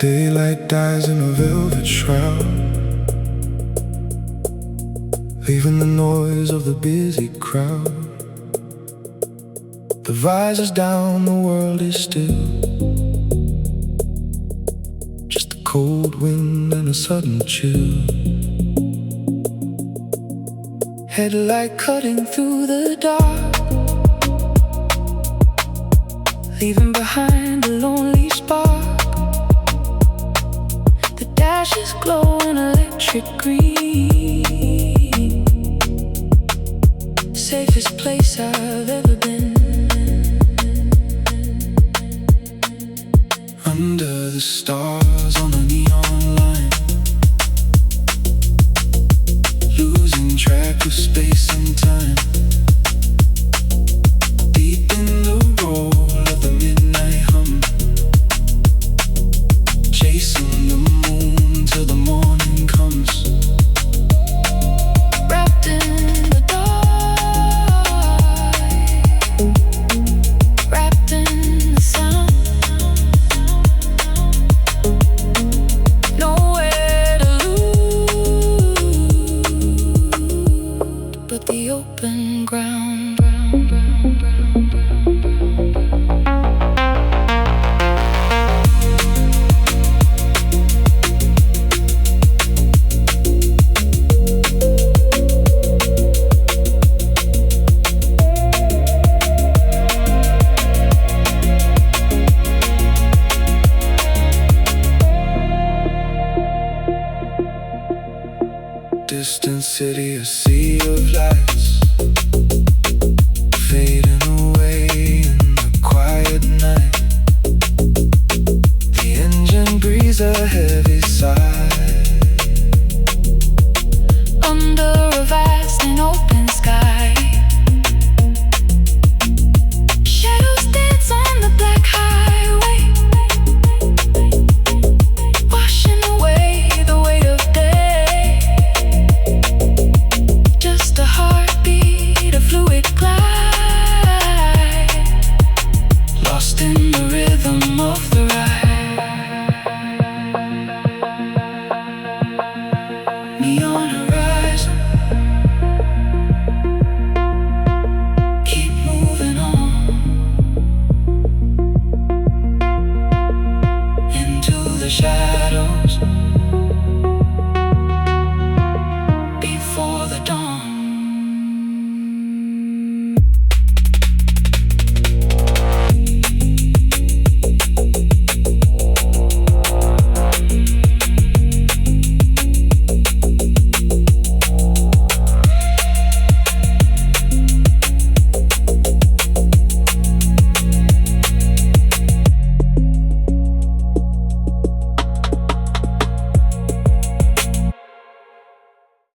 Daylight dies in a velvet shroud, leaving the noise of the busy crowd. The visor's down, the world is still, just a cold wind and a sudden chill. Headlight cutting through the dark, leaving behind a lonely spark. The dash is glowing electric green, safest place I've ever been. Under the stars on a neon line, losing track of space and time. Deep in the roll of the midnight hum, chasing the moon till the morning comes. Wrapped in the dark, wrapped in the sound. Nowhere to lose but the open ground. Distant city, a sea of lights,